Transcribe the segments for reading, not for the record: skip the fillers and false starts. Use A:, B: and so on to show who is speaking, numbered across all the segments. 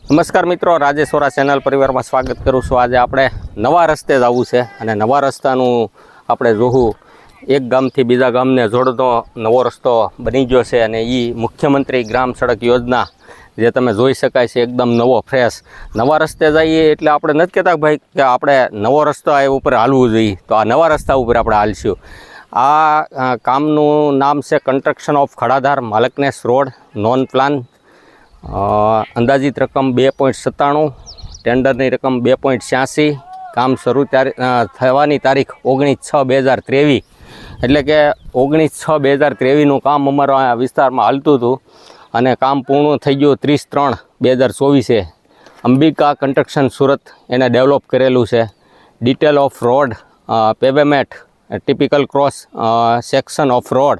A: નમસ્કાર મિત્રો, રાજેશ્વરા ચેનલ પરિવારમાં સ્વાગત કરું છું। આજે આપણે નવા રસ્તે જવું છે અને નવા રસ્તાનું આપણે જોવું એક ગામથી બીજા ગામને જોડતો નવો રસ્તો બની ગયો છે અને એ મુખ્યમંત્રી ગ્રામ સડક યોજના જે તમે જોઈ શકાય છે એકદમ નવો ફ્રેશ નવા રસ્તે જઈએ એટલે આપણે નથી કહેતા ભાઈ કે આપણે નવો રસ્તો આ ઉપર હાલવું જોઈએ, તો આ નવા રસ્તા ઉપર આપણે હાલશું। આ કામનું નામ છે construction of Khadadhar Malkanes road non plan. અંદાજિત રકમ 2.97, ટેન્ડરની રકમ 2.86। કામ શરૂ થવાની તારીખ 19/6/2023, એટલે કે 19/6/2023નું કામ અમારા આ વિસ્તારમાં હાલતું હતું અને કામ પૂર્ણ થઈ ગયું 30/3/2024। અંબિકા કન્સ્ટ્રક્શન સુરત એને ડેવલપ કરેલું છે। Detail of road pavement typical cross section of road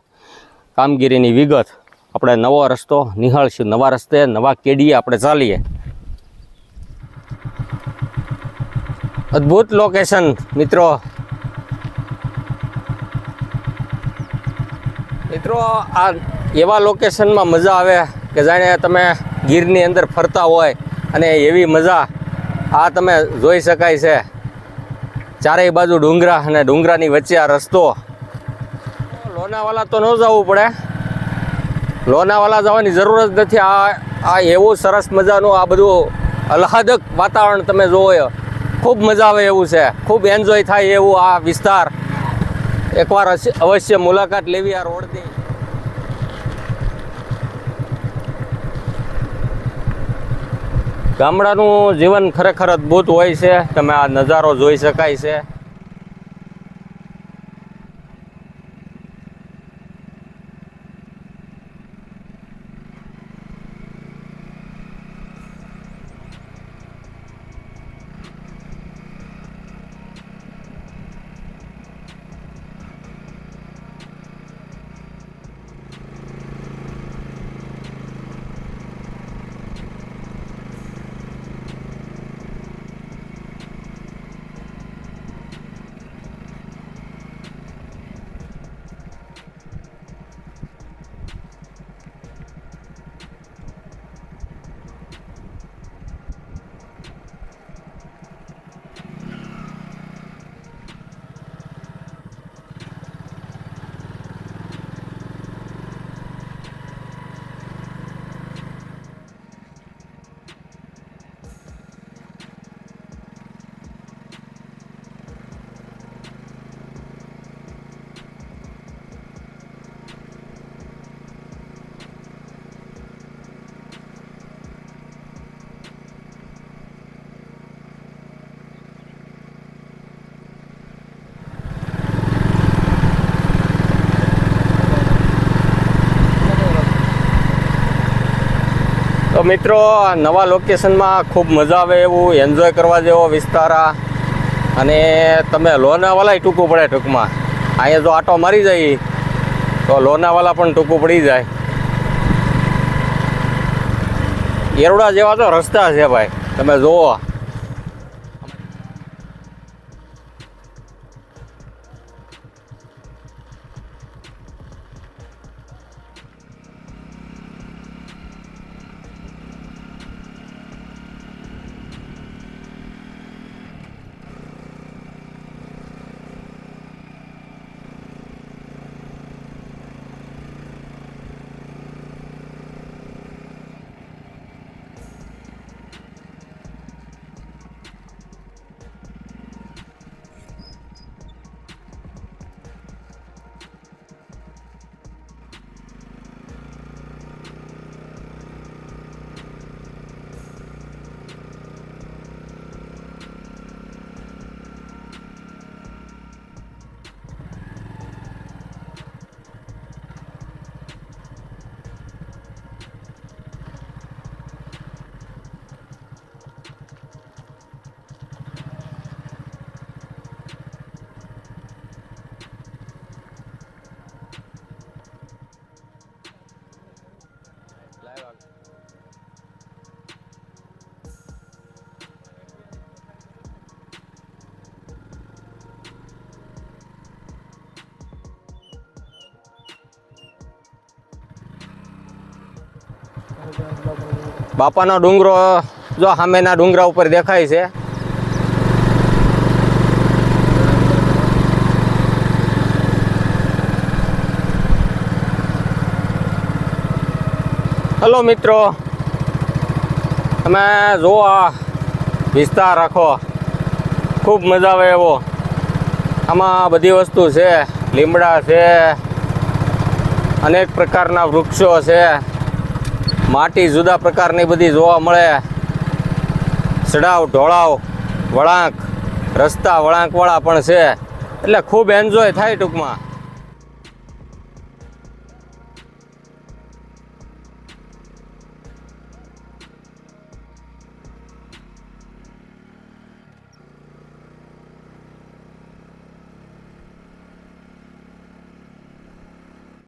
A: કામગીરીની વિગત આપણે નવો રસ્તો નિહાળશું। નવા રસ્તે નવા કેડીએ આપણે ચાલીએ। અદ્ભુત લોકેશન મિત્રો, આ એવા લોકેશનમાં મજા આવે કે જાણે તમે ગીરની અંદર ફરતા હોય અને એવી મજા આ તમે જોઈ શકાય છે। ચારેય બાજુ ડુંગરા અને ડુંગરાની વચ્ચે આ રસ્તો। લોનાવાલા તો ન જવું પડે, લોનાવાલા જવાની જરૂર જ નથી। આ એવું સરસ મજાનું આ બધું આહલાદક વાતાવરણ તમે જોવો, ખૂબ મજા આવે એવું છે, ખૂબ એન્જોય થાય એવું આ વિસ્તાર। એકવાર અવશ્ય મુલાકાત લેવી આ રોડની। ગામડાનું જીવન ખરેખર અદ્ભુત હોય છે, તમે આ નજારો જોઈ શકાય છે। તો મિત્રો, નવા લોકેશનમાં ખૂબ મજા આવે એવું એન્જોય કરવા જેવો વિસ્તાર આ। અને તમે લોનાવાલાય ટૂંકું પડે ટૂંકમાં, અહીંયા જો આટો મારી જાય તો લોનાવાલા પણ ટૂંકું પડી જાય। એરવડા જેવા તો રસ્તા છે ભાઈ, તમે જુઓ। બાપાનો ડુંગરો જો સામેના ડુંગરા ઉપર દેખાય છે. હલો મિત્રો, તમે જો આ વિસ્તાર રાખો, ખૂબ મજા આવે એવો. આમાં બધી વસ્તુ છે, લીમડા છે, અનેક પ્રકારના વૃક્ષો છે, માટી જુદા પ્રકારની બધી જોવા મળે, ચડાવ ઢોળાવ વળાંક, રસ્તા વળાંકવાળા પણ છે, એટલે ખૂબ એન્જોય થાય ટૂંકમાં.